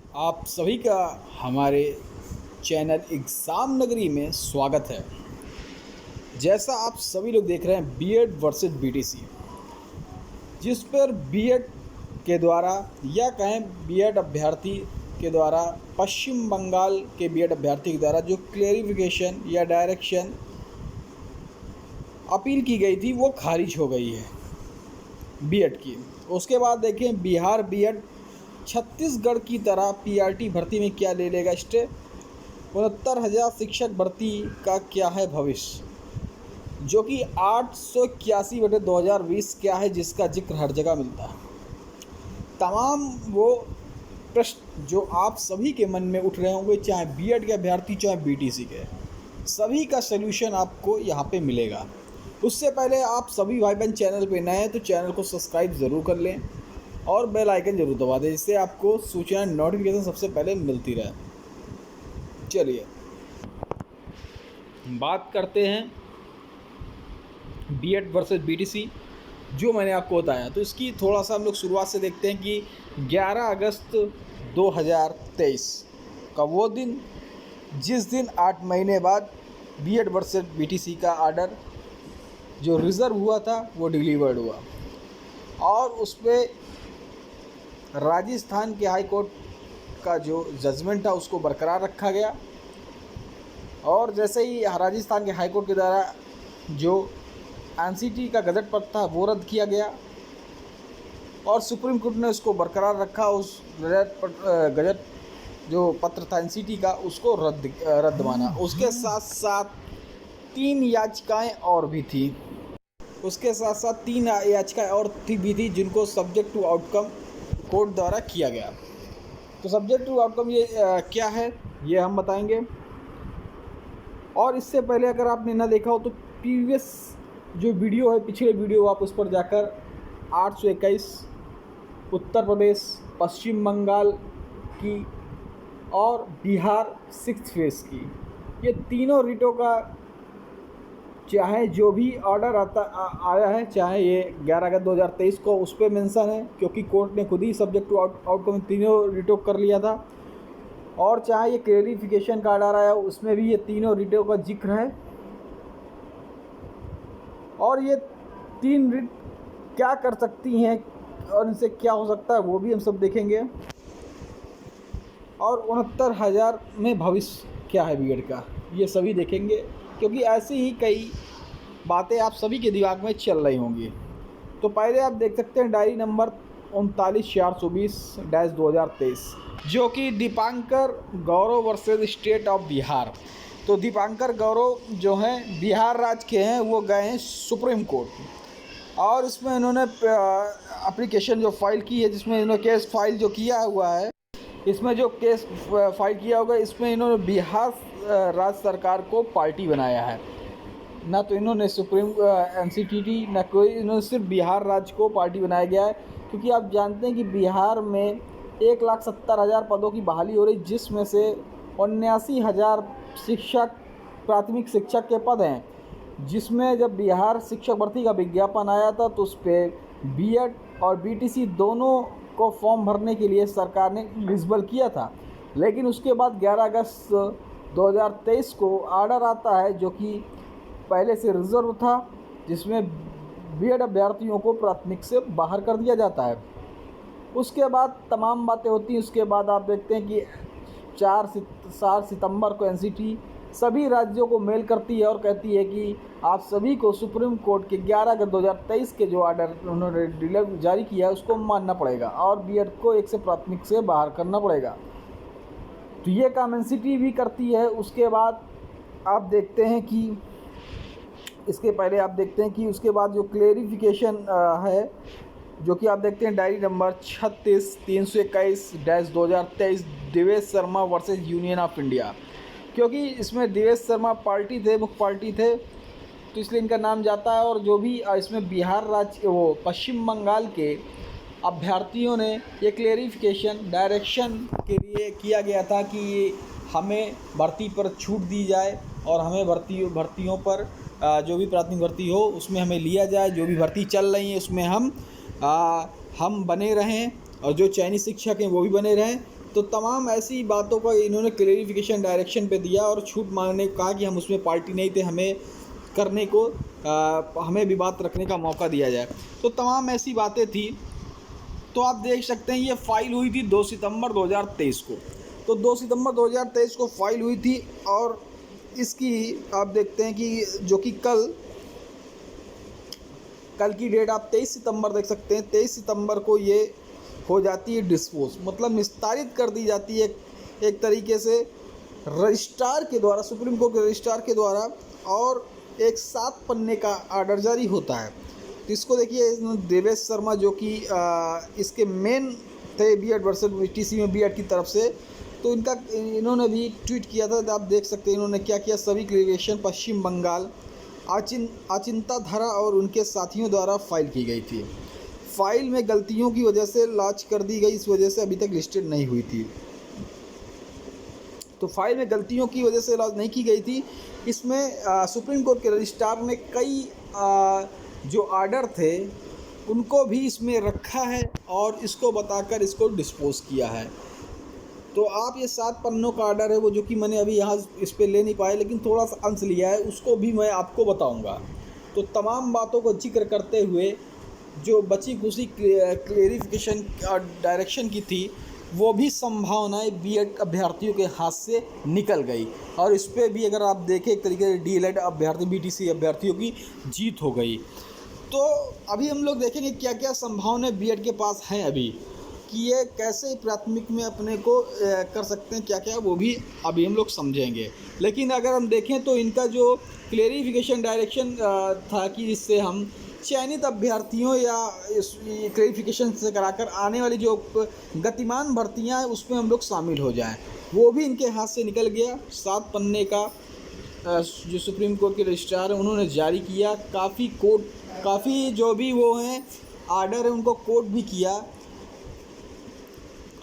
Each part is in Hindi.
आप सभी का हमारे चैनल एग्ज़ाम नगरी में स्वागत है। जैसा आप सभी लोग देख रहे हैं बीएड वर्सेस बीटीसी, जिस पर बीएड के द्वारा या कहें बीएड अभ्यर्थी के द्वारा पश्चिम बंगाल के बीएड अभ्यर्थी के द्वारा जो क्लेरिफिकेशन या डायरेक्शन अपील की गई थी वो खारिज हो गई है बीएड की। उसके बाद देखें बिहार बीएड छत्तीसगढ़ की तरह पीआरटी भर्ती में क्या ले लेगा स्टेप। 69,000 शिक्षक भर्ती का क्या है भविष्य, जो कि 881/2020 क्या है जिसका जिक्र हर जगह मिलता है। तमाम वो प्रश्न जो आप सभी के मन में उठ रहे होंगे, चाहे बीएड के अभ्यर्थी चाहे बीटीसी के, सभी का सलूशन आपको यहाँ पे मिलेगा। उससे पहले आप सभी भाई बहन चैनल पे नए हैं तो चैनल को सब्सक्राइब ज़रूर कर लें और बेल आइकन ज़रूर दबा दें, जिससे आपको सूचना नोटिफिकेशन सबसे पहले मिलती रहे। चलिए बात करते हैं बीएड वर्सेस बीटीसी जो मैंने आपको बताया। तो इसकी थोड़ा सा हम लोग शुरुआत से देखते हैं कि 11 अगस्त 2023 का वो दिन जिस दिन 8 महीने बाद बीएड वर्सेस बीटीसी का आर्डर जो रिज़र्व हुआ था वो डिलीवर्ड हुआ और उस पर राजस्थान के हाई कोर्ट का जो जजमेंट था उसको बरकरार रखा गया। और जैसे ही राजस्थान के हाई कोर्ट के द्वारा जो एनसीटी का गजट पत्र था वो रद्द किया गया और सुप्रीम कोर्ट ने उसको बरकरार रखा। उस गजट जो पत्र था एनसीटी का उसको रद्द माना। उसके साथ साथ 3 याचिकाएं और भी थी। उसके साथ साथ 3 याचिकाएं और भी थी जिनको सब्जेक्ट टू आउटकम कोर्ट द्वारा किया गया। तो सब्जेक्ट टू आउटकम ये क्या है ये हम बताएंगे। और इससे पहले अगर आपने ना देखा हो तो प्रीवियस जो वीडियो है, पिछले वीडियो, आप उस पर जाकर 821 उत्तर प्रदेश, पश्चिम बंगाल की और बिहार 6th फेज़ की, ये तीनों रिटों का चाहे जो भी ऑर्डर आया है, चाहे ये 11 अगस्त 2023 को उस पर मेंशन है क्योंकि कोर्ट ने खुद ही सब्जेक्ट टू आउटकम तीनों रिटों कर लिया था, और चाहे ये क्लेरिफिकेशन का ऑर्डर आया उसमें भी ये तीनों रिटों का जिक्र है। और ये 3 रिट क्या कर सकती हैं और इनसे क्या हो सकता है वो भी हम सब देखेंगे। और 69,000 में भविष्य क्या है बीएड का ये सभी देखेंगे, क्योंकि ऐसी ही कई बातें आप सभी के दिमाग में चल रही होंगी। तो पहले आप देख सकते हैं डायरी नंबर 39/420/2023 जो कि दीपांकर गौरव वर्सेस स्टेट ऑफ बिहार। तो दीपांकर गौरव जो हैं बिहार राज्य के हैं, वो गए हैं सुप्रीम कोर्ट और इसमें इन्होंने एप्लीकेशन जो फाइल की है, जिसमें इन्होंने केस फाइल जो किया हुआ है, इसमें जो केस फाइल किया होगा इसमें इन्होंने बिहार राज्य सरकार को पार्टी बनाया है। ना तो इन्होंने सुप्रीम एनसीटीटी ना कोई, इन्होंने सिर्फ बिहार राज्य को पार्टी बनाया गया है। क्योंकि आप जानते हैं कि बिहार में 1,70,000 पदों की बहाली हो रही, जिसमें से 79,000 शिक्षक, प्राथमिक शिक्षक के पद हैं। जिसमें जब बिहार शिक्षक भर्ती का विज्ञापन आया था तो उस पर बीएड और बीटीसी दोनों को फॉर्म भरने के लिए सरकार ने एलिजिबल किया था। लेकिन उसके बाद 11 अगस्त 2023 को ऑर्डर आता है जो कि पहले से रिजर्व था, जिसमें बीएड अभ्यर्थियों को प्राथमिक से बाहर कर दिया जाता है। उसके बाद तमाम बातें होती हैं। उसके बाद आप देखते हैं कि 4 सितंबर को एनसीटी सभी राज्यों को मेल करती है और कहती है कि आप सभी को सुप्रीम कोर्ट के 11 अगस्त 2023 के जो ऑर्डर उन्होंने जारी किया है उसको मानना पड़ेगा और बीएड को एक से प्राथमिक से बाहर करना पड़ेगा। तो ये काम एनसीटी भी करती है। उसके बाद आप देखते हैं कि इसके पहले आप देखते हैं कि उसके बाद जो क्लेरिफिकेशन है जो कि आप देखते हैं diary number 36/321/2023 Devesh Sharma versus union of India. क्योंकि इसमें देवेश शर्मा पार्टी थे, मुख्य पार्टी थे, तो इसलिए इनका नाम जाता है। और जो भी इसमें बिहार राज्य वो पश्चिम बंगाल के अभ्यर्थियों ने ये क्लेरिफिकेशन डायरेक्शन के लिए किया गया था कि हमें भर्ती पर छूट दी जाए और हमें भर्तियों पर जो भी प्राथमिक भर्ती हो उसमें हमें लिया जाए, जो भी भर्ती चल रही है उसमें हम बने रहें और जो चाइनीज़ शिक्षक हैं वो भी बने रहें। तो तमाम ऐसी बातों का इन्होंने क्लेरिफिकेशन डायरेक्शन पे दिया और छूट मांगने को कहा कि हम उसमें पार्टी नहीं थे, हमें करने को हमें भी बात रखने का मौका दिया जाए। तो तमाम ऐसी बातें थी। तो आप देख सकते हैं ये फ़ाइल हुई थी 2 सितंबर 2023 को। तो 2 सितंबर 2023 को फ़ाइल हुई थी और इसकी आप देखते हैं कि जो कि कल की डेट आप 23 सितंबर देख सकते हैं। 23 सितंबर को ये हो जाती है डिस्पोज, मतलब निस्तारित कर दी जाती है एक तरीके से रजिस्ट्रार के द्वारा, सुप्रीम कोर्ट के रजिस्ट्रार के द्वारा, और एक 7 पन्ने का आर्डर जारी होता है। तो इसको देखिए, देवेश शर्मा जो कि इसके मेन थे बीएड वर्सेस वीटीसी में बीएड की तरफ से, तो इन्होंने भी ट्वीट किया था। तो आप देख सकते हैं इन्होंने क्या किया। सभी क्लेरिफिकेशन पश्चिम बंगाल अचिंता धरा और उनके साथियों द्वारा फाइल की गई थी। फाइल में गलतियों की वजह से लॉन्च कर दी गई, इस वजह से अभी तक लिस्टेड नहीं हुई थी। तो फाइल में गलतियों की वजह से लॉन्च नहीं की गई थी। इसमें सुप्रीम कोर्ट के रजिस्ट्रार ने कई जो आर्डर थे उनको भी इसमें रखा है और इसको बताकर इसको डिस्पोज किया है। तो आप ये 7 पन्नों का आर्डर है वो, जो कि मैंने अभी यहाँ इस पे ले नहीं पाया, लेकिन थोड़ा सा अंश लिया है, उसको भी मैं आपको बताऊंगा। तो तमाम बातों को जिक्र करते हुए जो बची खुशी क्लेरिफिकेशन और डायरेक्शन की थी, वो भी संभावनाएं बीएड अभ्यर्थियों के हाथ से निकल गई। और इस पर भी अगर आप देखें एक तरीके से डीएलएड अभ्यर्थी बीटीसी अभ्यर्थियों की जीत हो गई। तो अभी हम लोग देखेंगे क्या क्या संभावनाएं बीएड के पास हैं अभी, कि ये कैसे प्राथमिक में अपने को कर सकते हैं, क्या क्या वो भी अभी हम लोग समझेंगे। लेकिन अगर हम देखें तो इनका जो क्लेरिफिकेशन डायरेक्शन था कि जिससे हम चयनित अभ्यर्थियों या इस क्लेरिफिकेशन से कराकर आने वाली जो गतिमान भर्तियां हैं उसमें हम लोग शामिल हो जाएं, वो भी इनके हाथ से निकल गया। 7 पन्ने का जो सुप्रीम कोर्ट के रजिस्ट्रार हैं उन्होंने जारी किया। काफ़ी जो भी वो हैं आर्डर है उनको कोट भी किया,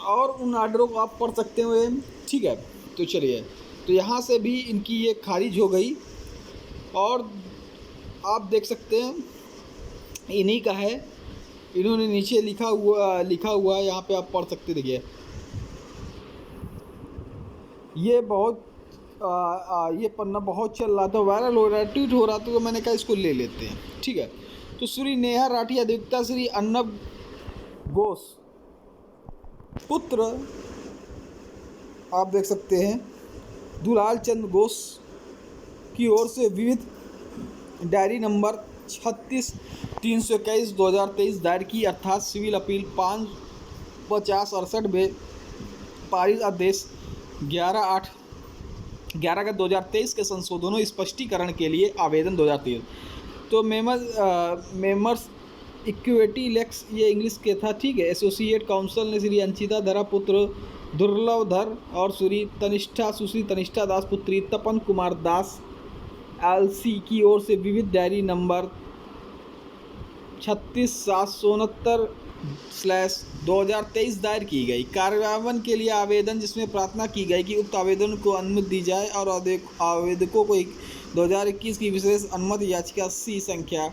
और उन आर्डरों को आप पढ़ सकते हुए, ठीक है। तो चलिए, तो यहाँ से भी इनकी ये खारिज हो गई। और आप देख सकते हैं इन्हीं का है, इन्होंने नीचे लिखा हुआ है, यहाँ पे आप पढ़ सकते, देखिए ये बहुत ये पन्ना बहुत चल रहा था, वायरल हो रहा है, ट्वीट हो रहा था, तो मैंने कहा इसको ले लेते हैं, ठीक है। तो श्री नेहा राठी अधिवक्ता श्री अर्नब घोष पुत्र, आप देख सकते हैं दुलाल चंद घोष की ओर से विविध डायरी नंबर 36/321/2023 दायर की, अर्थात सिविल अपील 5/50/68 में पारित आदेश 11/8/2023 के संशोधनों स्पष्टीकरण के लिए आवेदन 2023। तो मेमर्स इक्विटी लेक्स ये इंग्लिश के था, ठीक है। एसोसिएट काउंसिल ने श्री अंचिता धरा पुत्र दुर्लभ धर और श्री सुश्री तनिष्ठा दास पुत्री तपन कुमार दास एलसी की ओर से विविध डायरी नंबर 36/769/2023 दायर की गई कार्यान्वयन के लिए आवेदन, जिसमें प्रार्थना की गई कि उक्त आवेदन को अनुमति दी जाए और आवेदकों को 2021 की विशेष अनुमति याचिका सी संख्या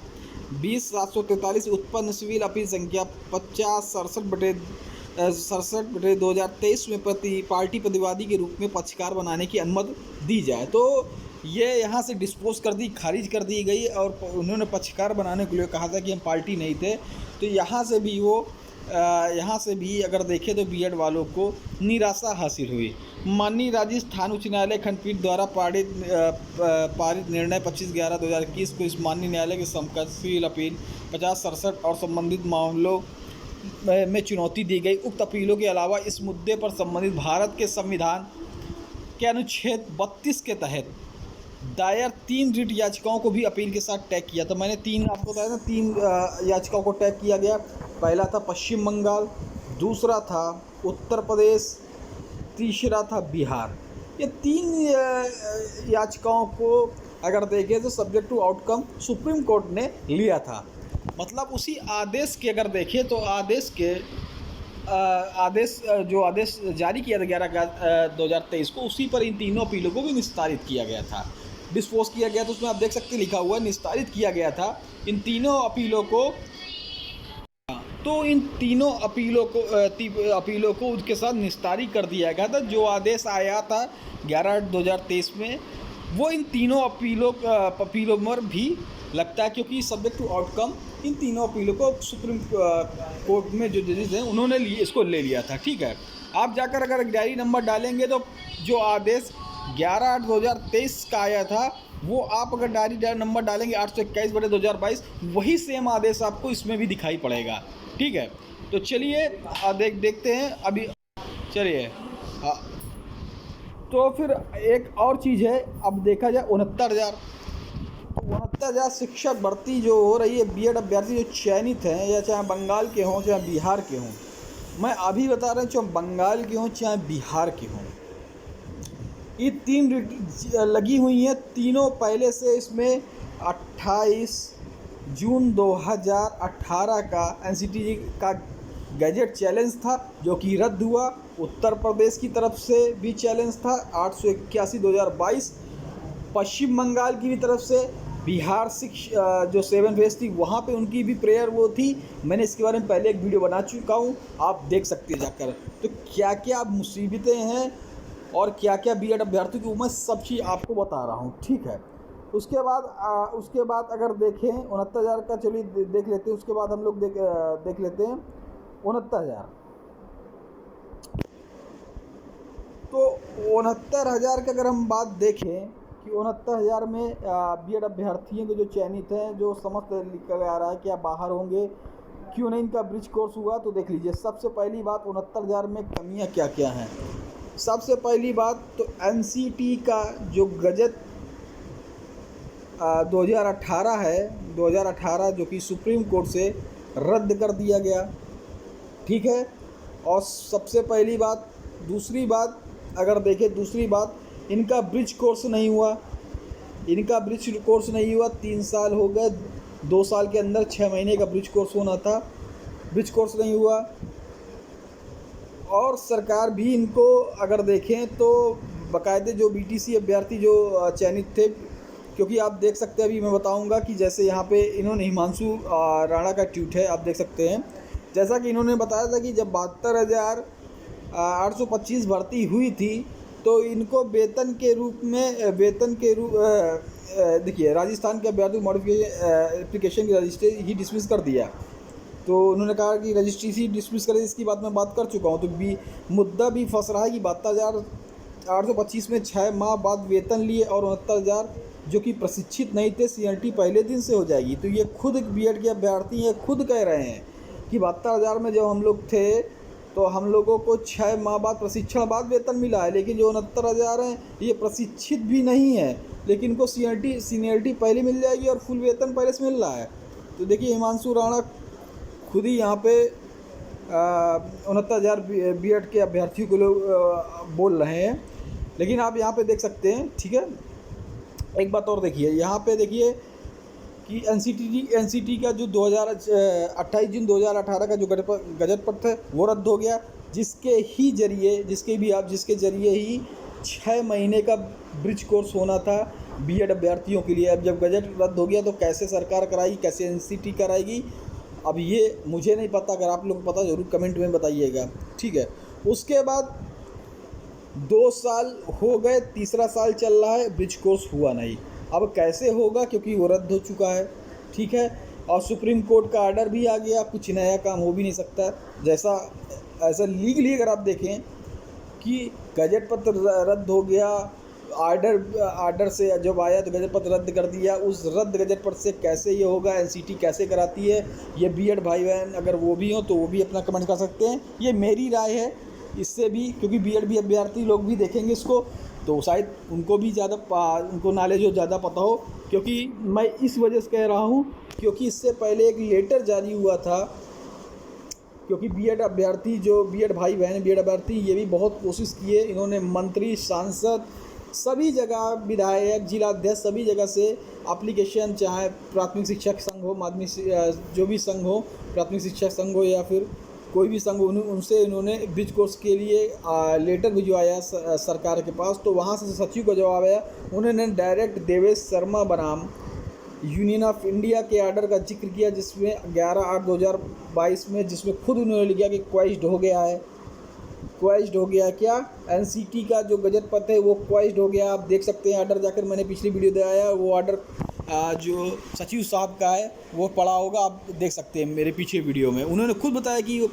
20/743 उत्पन्न सिविल अपील संख्या 50/67/2023 में पार्टी प्रतिवादी के रूप में पक्षकार बनाने की अनुमति दी जाए। तो ये यहाँ से डिस्पोज कर दी, खारिज कर दी गई, और उन्होंने पक्षकार बनाने के लिए कहा था कि हम पार्टी नहीं थे। तो यहाँ से भी अगर देखें तो बीएड वालों को निराशा हासिल हुई। माननीय राजस्थान उच्च न्यायालय खंडपीठ द्वारा पारित निर्णय 25/11/2021 को इस माननीय न्यायालय के समकक्ष सिविल अपील 50/67 और संबंधित मामलों में चुनौती दी गई। उक्त अपीलों के अलावा इस मुद्दे पर संबंधित भारत के संविधान के अनुच्छेद 32 के तहत दायर 3 रिट याचिकाओं को भी अपील के साथ टैग किया। तो मैंने 3 आपको बताया था, 3 याचिकाओं को टैग किया गया। पहला था पश्चिम बंगाल, दूसरा था उत्तर प्रदेश, तीसरा था बिहार। ये 3 याचिकाओं को अगर देखें तो subject to outcome Supreme Court ने लिया था। मतलब उसी आदेश के अगर देखें तो आदेश जारी किया था 11/2023 को, उसी पर इन तीनों अपीलों को भी निस्तारित किया गया था, डिस्पोज किया गया था। उसमें आप देख सकते लिखा हुआ निस्तारित किया गया था इन तीनों अपीलों को। तो इन तीनों अपीलों को उसके साथ निस्तारी कर दिया गया था। जो आदेश आया था 11/8/2023 में, वो इन तीनों अपीलों पर भी लगता है, क्योंकि सब्जेक्ट टू आउटकम इन तीनों अपीलों को सुप्रीम कोर्ट में जो जजेस हैं उन्होंने इसको ले लिया था। ठीक है, आप जाकर अगर डायरी नंबर डालेंगे तो जो आदेश 11/8/2023 का आया था, वो आप अगर डायरी नंबर डालेंगे 821/2022, वही सेम आदेश आपको इसमें भी दिखाई पड़ेगा। ठीक है, तो चलिए देखते हैं अभी। चलिए, तो फिर एक और चीज़ है, अब देखा जाए 69,000 शिक्षक भर्ती जो हो रही है, बीएड अभ्यर्थी जो चयनित हैं, या चाहे बंगाल के हों चाहे बिहार के हों, मैं अभी बता रहा हूँ, चाहे बंगाल के हों चाहे बिहार के हों, ये 3 लगी हुई हैं। तीनों पहले से इसमें 28 जून 2018 का एनसीटीई का गैजेट चैलेंज था, जो कि रद्द हुआ। उत्तर प्रदेश की तरफ से भी चैलेंज था 881/2022, पश्चिम बंगाल की भी तरफ से, बिहार जो 7 फेज थी वहाँ पे उनकी भी प्रेयर वो थी। मैंने इसके बारे में पहले एक वीडियो बना चुका हूँ, आप देख सकते हैं जाकर। तो क्या क्या मुसीबतें हैं और क्या क्या बीएड अभ्यर्थियों की, मैं सब चीज़ आपको बता रहा हूँ। ठीक है, उसके बाद अगर देखें 69,000 का, चलिए देख लेते हैं। उसके बाद हम लोग देख लेते हैं 69,000। तो 69,000 की अगर हम बात देखें कि 69,000 में बीएड अभ्यर्थियों के जो चयनित हैं, जो समझ निकल आ रहा है कि आप बाहर होंगे, क्यों नहीं इनका ब्रिज कोर्स हुआ, तो देख लीजिए। सबसे पहली बात, 69,000 में कमियां क्या क्या हैं। सबसे पहली बात तो एनसीटी का जो गजट 2018 है, 2018 जो कि सुप्रीम कोर्ट से रद्द कर दिया गया। ठीक है, और सबसे पहली बात। दूसरी बात अगर देखें, दूसरी बात, इनका ब्रिज कोर्स नहीं हुआ। 3 साल हो गए, 2 साल के अंदर 6 महीने का ब्रिज कोर्स होना था, ब्रिज कोर्स नहीं हुआ। और सरकार भी इनको अगर देखें तो बाकायदे जो बीटीसी अभ्यर्थी जो चयनित थे, क्योंकि आप देख सकते हैं, अभी मैं बताऊंगा कि जैसे यहाँ पे इन्होंने हिमांशु राणा का ट्वीट है, आप देख सकते हैं। जैसा कि इन्होंने बताया था कि जब 72,825 भर्ती हुई थी, तो इनको वेतन के रूप देखिए, राजस्थान के अभ्यर्थी मॉडिफिकेशन एप्लीकेशन की रजिस्ट्री ही डिसमिस कर दिया। तो उन्होंने कहा कि रजिस्ट्री ही डिसमिस करें, इसकी बात मैं बात कर चुका हूँ। तो मुद्दा भी फंस रहा है कि 72,825 में 6 माह बाद वेतन लिए, और 69,000 जो कि प्रशिक्षित नहीं थे, सीएलटी पहले दिन से हो जाएगी। तो ये खुद बीएड के अभ्यर्थी हैं, खुद कह रहे हैं कि 72,000 में जब हम लोग थे तो हम लोगों को 6 माह बाद प्रशिक्षण बाद वेतन मिला है, लेकिन जो 69,000 हैं ये प्रशिक्षित भी नहीं है, लेकिन इनको सीनियरिटी पहले मिल जाएगी और फुल वेतन पहले से मिल रहा है। तो देखिए, हिमांशु राणा खुद ही यहाँ पे 69,000 बीएड के अभ्यर्थियों को लोग बोल रहे हैं। लेकिन आप यहाँ पे देख सकते हैं। ठीक है, एक बात और देखिए, यहाँ पे देखिए कि एनसीटी का जो 28 जून 2018 का जो गजट पत्र है वो रद्द हो गया, जिसके जरिए ही 6 महीने का ब्रिज कोर्स होना था बीएड अभ्यर्थियों के लिए। अब जब गजट रद्द हो गया तो कैसे सरकार कराएगी, कैसे एनसीटी कराएगी, अब ये मुझे नहीं पता। अगर आप लोग को पता ज़रूर कमेंट में बताइएगा। ठीक है, उसके बाद 2 साल हो गए, तीसरा साल चल रहा है, ब्रिज कोर्स हुआ नहीं। अब कैसे होगा, क्योंकि वो रद्द हो चुका है। ठीक है, और सुप्रीम कोर्ट का आर्डर भी आ गया, कुछ नया काम हो भी नहीं सकता। ऐसा लीगली अगर आप देखें कि गजट पत्र रद्द हो गया, आर्डर से जब आया तो गजट पत्र रद्द कर दिया, उस रद्द गजट पत्र से कैसे ये होगा, एनसीटी कैसे कराती है, ये बीएड भाई बहन अगर वो भी हो तो वो भी अपना कमेंट कर सकते हैं। ये मेरी राय है, इससे भी, क्योंकि बीएड भी अभ्यर्थी लोग भी देखेंगे इसको, तो शायद उनको भी उनको नॉलेज हो, ज़्यादा पता हो। क्योंकि मैं इस वजह से कह रहा हूँ क्योंकि इससे पहले एक लेटर जारी हुआ था, क्योंकि बीएड भाई बहन बीएड अभ्यर्थी ये भी बहुत कोशिश किए, इन्होंने मंत्री, सांसद, सभी जगह, विधायक, जिलाध्यक्ष, सभी जगह से एप्लीकेशन, चाहे प्राथमिक शिक्षक संघ हो, माध्यमिक जो भी संघ हो, प्राथमिक शिक्षक संघ हो या फिर कोई भी संघ, उनसे इन्होंने ब्रिज कोर्स के लिए लेटर भिजवाया सरकार के पास। तो वहाँ से सचिव का जवाब आया, उन्होंने डायरेक्ट देवेश शर्मा बनाम यूनियन ऑफ इंडिया के आर्डर का जिक्र किया जिसमें 11/8/2022 में, जिसमें खुद उन्होंने लिखा कि क्वेश्ड हो गया है। क्वेश्ड हो गया क्या? एनसीटी का जो गजट पत्र है वो क्वेश्ड हो गया। आप देख सकते हैं आर्डर जाकर, मैंने पिछली वीडियो दिखाया, वो आर्डर जो सचिव साहब का है वो पड़ा होगा, आप देख सकते हैं मेरे पीछे वीडियो में। उन्होंने खुद बताया कि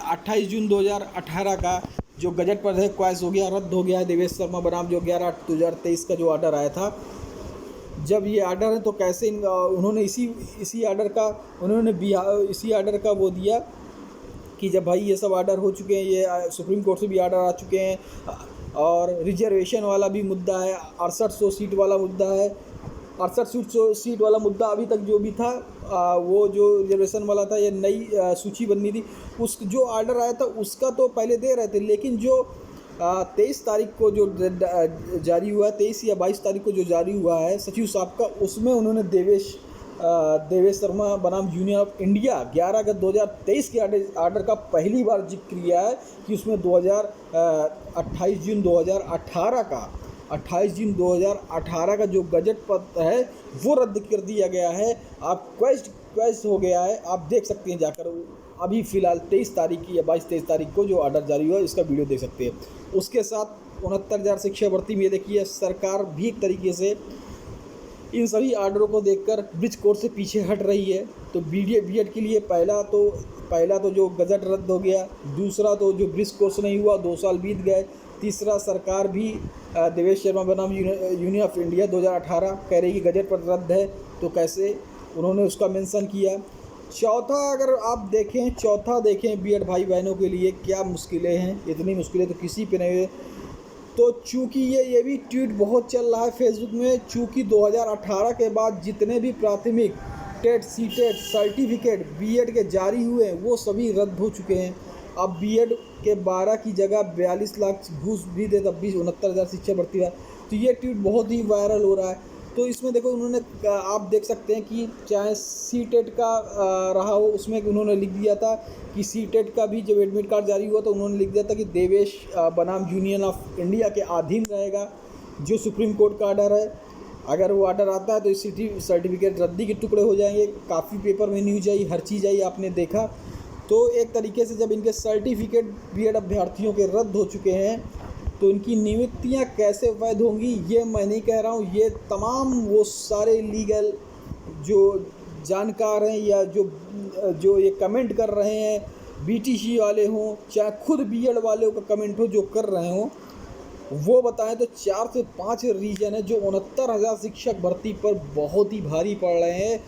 28 जून 2018 का जो गजट पत्र है क्वेश्ड हो गया, रद्द हो गया है। देवेश शर्मा बनाम जो 11/8/2023 का जो आर्डर आया था, जब ये आर्डर है तो कैसे उन्होंने इसी आर्डर का वो दिया कि जब भाई ये सब आर्डर हो चुके हैं, ये सुप्रीम कोर्ट से भी आर्डर आ चुके हैं, और रिजर्वेशन वाला भी मुद्दा है, 6800 सीट वाला मुद्दा है। 6800 सीट वाला मुद्दा अभी तक जो भी था, वो जो रिजर्वेशन वाला था, ये नई सूची बननी थी, उस जो आर्डर आया था उसका तो पहले दे रहे थे, लेकिन जो 23 तारीख को जो जारी हुआ है, 23 या 22 तारीख को जो जारी हुआ है सचिव साहब का, उसमें उन्होंने देवेश शर्मा बनाम यूनियन ऑफ इंडिया 11 अगस्त 2023 के आर्डर का पहली बार जिक्र किया है कि उसमें 28 जून 2018 का जो गजट पत्र है वो रद्द कर दिया गया है। आप क्वेश्ड हो गया है, आप देख सकते हैं जाकर, अभी फ़िलहाल 23 तारीख की या 22-23 तारीख को जो आर्डर जारी हुआ इसका वीडियो देख सकते हैं। उसके साथ 69,000 शिक्षा भर्ती में देखिए सरकार भी एक तरीके से इन सभी आर्डरों को देखकर ब्रिज कोर्स से पीछे हट रही है। तो बीएड के लिए पहला तो जो गजट रद्द हो गया, दूसरा तो जो ब्रिज कोर्स नहीं हुआ, 2 साल बीत गए, तीसरा सरकार भी देवेश शर्मा बनाम यूनियन ऑफ इंडिया 2018 कह रही कि गजट पर रद्द है, तो कैसे उन्होंने उसका मेंशन किया। चौथा देखें बीएड भाई बहनों के लिए क्या मुश्किलें हैं, इतनी मुश्किलें तो किसी पे नहीं है। तो चूँकि ये भी ट्वीट बहुत चल रहा है फेसबुक में, चूँकि 2018 के बाद जितने भी प्राथमिक टेट सीटेट सर्टिफिकेट बीएड के जारी हुए हैं वो सभी रद्द हो चुके हैं। अब बीएड के 12 की जगह 42 लाख घूस भी दे, तब भी 69,000 शिक्षा भर्ती है। तो ये ट्वीट बहुत ही वायरल हो रहा है। तो इसमें देखो उन्होंने, आप देख सकते हैं कि चाहे सीटेट का रहा हो, उसमें उन्होंने लिख दिया था कि सीटेट का भी जब एडमिट कार्ड जारी हुआ तो उन्होंने लिख दिया था कि देवेश बनाम यूनियन ऑफ इंडिया के अधीन रहेगा जो सुप्रीम कोर्ट का आर्डर है। अगर वो आर्डर आता है तो इस सर्टिफिकेट रद्दी के टुकड़े हो जाएंगे। काफ़ी पेपर में न्यूज आई, हर चीज़ आई, आपने देखा। तो एक तरीके से जब इनके सर्टिफिकेट बीएड अभ्यर्थियों के रद्द हो चुके हैं तो इनकी नियुक्तियां कैसे वैध होंगी, ये मैं नहीं कह रहा हूँ, ये तमाम वो सारे लीगल जो जानकार हैं या जो ये कमेंट कर रहे हैं, बीटीसी वाले हों चाहे खुद बीएड वाले का कमेंट हो जो कर रहे हों, वो बताएं तो 4 से 5 रीजन है जो 69,000 शिक्षक भर्ती पर बहुत ही भारी पड़ रहे हैं।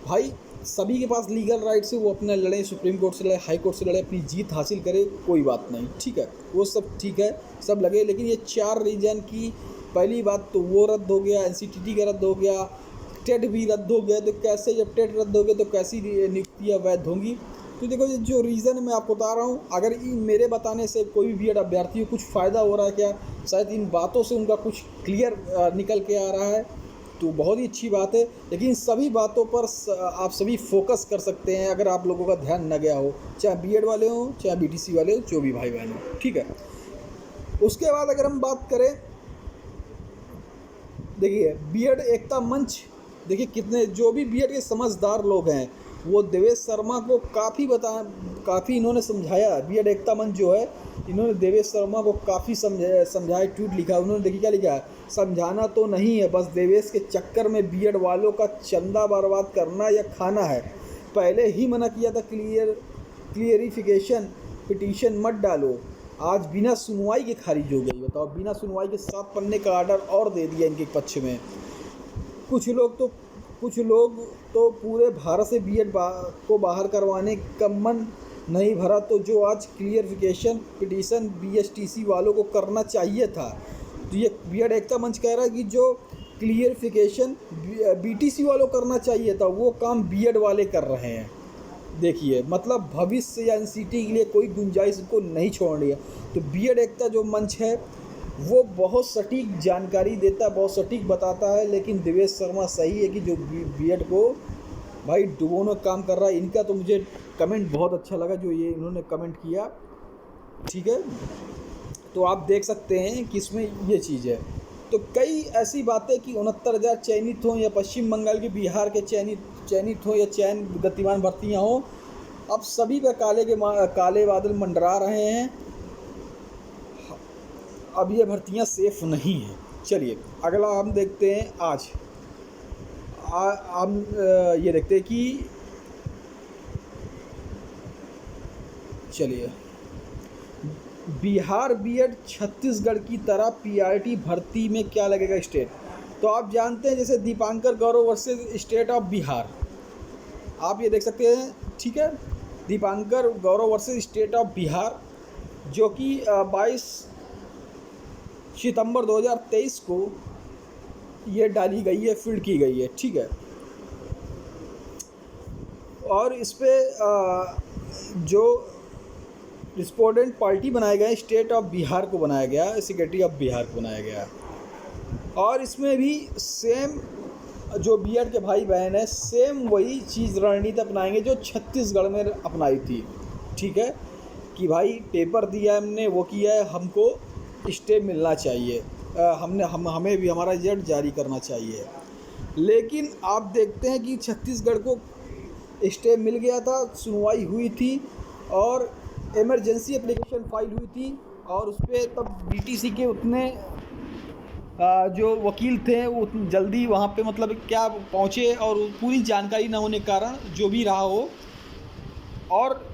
भाई सभी के पास लीगल राइट्स है, वो अपना लड़ें, सुप्रीम कोर्ट से लड़े, हाई कोर्ट से लड़े, अपनी जीत हासिल करे, कोई बात नहीं, ठीक है, वो सब ठीक है, सब लगे। लेकिन ये 4 रीजन की पहली बात तो वो रद्द हो गया, एनसीटीटी का रद्द हो गया, टेट भी रद्द हो गया, तो कैसे, जब टेट रद्द हो गया तो कैसी नियुक्तियाँ वैध होंगी। तो देखो ये जो रीज़न मैं आपको बता रहा हूँ, अगर मेरे बताने से कोई भी बीएड अभ्यर्थी को कुछ फ़ायदा हो रहा है क्या, शायद इन बातों से उनका कुछ क्लियर निकल के आ रहा है, तो बहुत ही अच्छी बात है। लेकिन सभी बातों पर आप सभी फोकस कर सकते हैं अगर आप लोगों का ध्यान न गया हो, चाहे बीएड वाले हों चाहे बीटीसी वाले हो, जो भी भाई बहन हो, ठीक है। उसके बाद अगर हम बात करें, देखिए बीएड एकता मंच, देखिए कितने जो भी बीएड के समझदार लोग हैं वो देवेश शर्मा को काफ़ी इन्होंने समझाया। बीएड एकता मंच जो है, इन्होंने देवेश शर्मा को काफ़ी समझाया, ट्वीट लिखा उन्होंने, देखिए क्या लिखा है, समझाना तो नहीं है, बस देवेश के चक्कर में बीएड वालों का चंदा बर्बाद करना या खाना है। पहले ही मना किया था, क्लियरिफिकेशन पिटीशन मत डालो, आज बिना सुनवाई के खारिज हो गई। बताओ, बिना सुनवाई के 7 पन्ने का आर्डर और दे दिया इनके पक्ष में। कुछ लोग तो पूरे भारत से बीएड को बाहर करवाने का मन नहीं भरा, तो जो आज क्लियरिफिकेशन पिटीशन बीएसटीसी वालों को करना चाहिए था। तो ये बीएड एकता मंच कह रहा है कि जो क्लियरिफिकेशन बीटीसी वालों को करना चाहिए था वो काम बीएड वाले कर रहे हैं। देखिए मतलब भविष्य या एनसीटी के लिए कोई गुंजाइश को नहीं छोड़ रही है। तो बीएड एकता जो मंच है वो बहुत सटीक जानकारी देता है, बहुत सटीक बताता है। लेकिन देवेश शर्मा सही है कि जो बीएड को भाई डुबोने काम कर रहा है। इनका तो मुझे कमेंट बहुत अच्छा लगा जो ये इन्होंने कमेंट किया, ठीक है। तो आप देख सकते हैं कि इसमें ये चीज़ है। तो कई ऐसी बातें कि 69,000 चयनित हों या पश्चिम बंगाल के बिहार के चयनित हों या चयन गतिमान भर्तियाँ हों, अब सभी पर काले बादल मंडरा रहे हैं। अब ये भर्तियाँ सेफ नहीं हैं। चलिए अगला हम देखते हैं आज हम ये देखते हैं कि चलिए बिहार बीएड छत्तीसगढ़ की तरह पीआरटी भर्ती में क्या लगेगा स्टेट। तो आप जानते हैं जैसे दीपांकर गौरव वर्सेस स्टेट ऑफ बिहार, आप ये देख सकते हैं, ठीक है। दीपांकर गौरव वर्सेस स्टेट ऑफ बिहार जो कि 22 सितंबर 2023 को ये डाली गई है, फील्ड की गई है, ठीक है। और इस पर जो रिस्पोंडेंट पार्टी बनाए गए स्टेट ऑफ बिहार को बनाया गया, सेक्रेटरी ऑफ बिहार को बनाया गया। और इसमें भी सेम जो बीएड के भाई बहन है सेम वही चीज़ रणनीति अपनाएंगे जो छत्तीसगढ़ में अपनाई थी, ठीक है, कि भाई पेपर दिया हमने, वो किया है, हमको स्टे मिलना चाहिए, हमें भी हमारा रिजल्ट जारी करना चाहिए। लेकिन आप देखते हैं कि छत्तीसगढ़ को स्टे मिल गया था, सुनवाई हुई थी और इमरजेंसी एप्लीकेशन फाइल हुई थी और उस पर तब बीटीसी के उतने जो वकील थे वो जल्दी वहाँ पे मतलब क्या पहुँचे और पूरी जानकारी न होने के कारण जो भी रहा हो, और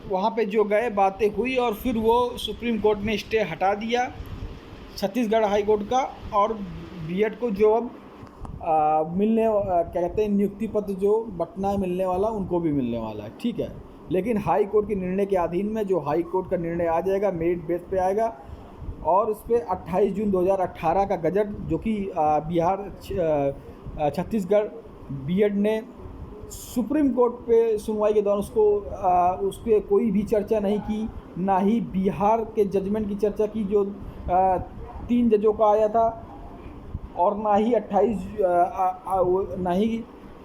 वहाँ पे जो गए बातें हुई और फिर वो सुप्रीम कोर्ट ने स्टे हटा दिया छत्तीसगढ़ हाई कोर्ट का, और बीएड को जो अब क्या कहते हैं नियुक्ति पत्र जो बटना मिलने वाला उनको भी मिलने वाला है, ठीक है। लेकिन हाई कोर्ट के निर्णय के अधीन में, जो हाई कोर्ट का निर्णय आ जाएगा मेरिट बेस पे आएगा, और उस पर 28 जून 2018 का गजट जो कि बिहार छत्तीसगढ़ बीएड ने सुप्रीम कोर्ट पे सुनवाई के दौरान उस पर कोई भी चर्चा नहीं की, ना ही बिहार के जजमेंट की चर्चा की जो 3 जजों का आया था, और ना ही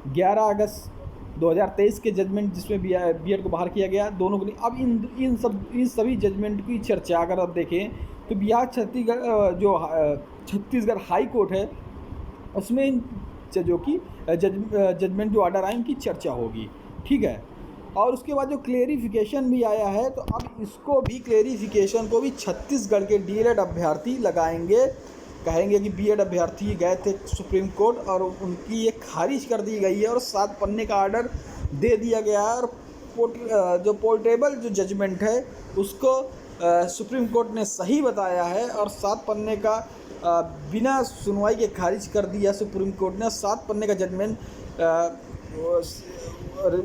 11 अगस्त 2023 के जजमेंट जिसमें बीएड को बाहर किया गया, दोनों के लिए। अब इन सभी जजमेंट की चर्चा अगर आप देखें तो बिहार छत्तीसगढ़ हाई कोर्ट है उसमें इन जजों की जजमेंट जो ऑर्डर आए उनकी चर्चा होगी, ठीक है। और उसके बाद जो क्लेरिफिकेशन भी आया है, तो अब इसको भी क्लेरिफिकेशन को भी छत्तीसगढ़ के डीएलएड अभ्यर्थी लगाएंगे, कहेंगे कि बीएड अभ्यर्थी गए थे सुप्रीम कोर्ट और उनकी ये खारिज कर दी गई है और 7 पन्ने का ऑर्डर दे दिया गया है, और जो पोर्टेबल जो जजमेंट है उसको सुप्रीम कोर्ट ने सही बताया है और 7 पन्ने का बिना सुनवाई के खारिज कर दिया सुप्रीम कोर्ट ने। 7 पन्ने का जजमेंट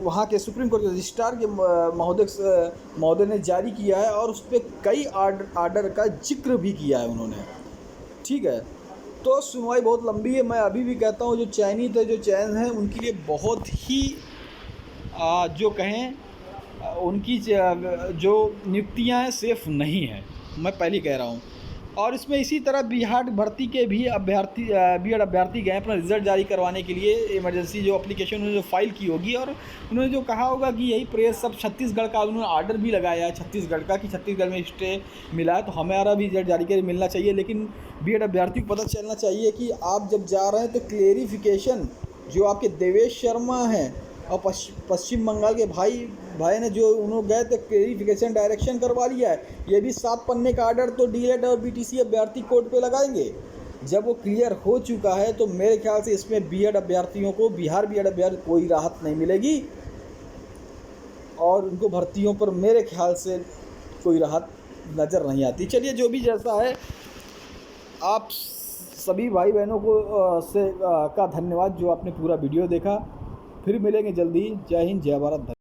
वहाँ के सुप्रीम कोर्ट के रजिस्ट्रार के महोदय ने जारी किया है और उस पर कई आर्डर का जिक्र भी किया है उन्होंने, ठीक है। तो सुनवाई बहुत लंबी है। मैं अभी भी कहता हूँ जो चयनित है, जो चयन है, उनके लिए बहुत ही जो कहें उनकी जो नियुक्तियाँ हैं सेफ़ नहीं है, मैं पहले कह रहा हूँ। और इसमें इसी तरह बिहार भर्ती के भी बीएड अभ्यर्थी गए अपना रिज़ल्ट जारी करवाने के लिए, इमरजेंसी जो एप्लीकेशन उन्होंने जो फाइल की होगी, और उन्होंने जो कहा होगा कि यही प्रेस सब छत्तीसगढ़ का उन्होंने ऑर्डर भी लगाया है छत्तीसगढ़ का कि छत्तीसगढ़ में स्टे मिला है तो हमारा भी रिजल्ट जारी कर मिलना चाहिए। लेकिन बीएड अभ्यर्थी को पता चलना चाहिए कि आप जब जा रहे हैं तो क्लेरिफिकेशन जो आपके देवेश शर्मा हैं और पश्चिम बंगाल के भाई ने जो उन्होंने गए थे क्लेरिफिकेशन डायरेक्शन करवा लिया है, ये भी 7 पन्ने का ऑर्डर तो डीएलएड और बीटीसी अभ्यर्थी कोर्ट पे लगाएंगे। जब वो क्लियर हो चुका है तो मेरे ख्याल से इसमें बीएड अभ्यर्थियों को, बिहार बीएड अभ्यर्थी कोई राहत नहीं मिलेगी और उनको भर्तियों पर मेरे ख्याल से कोई राहत नज़र नहीं आती। चलिए जो भी जैसा है, आप सभी भाई बहनों को का धन्यवाद जो आपने पूरा वीडियो देखा। फिर मिलेंगे जल्दी। जय हिंद, जय भारत।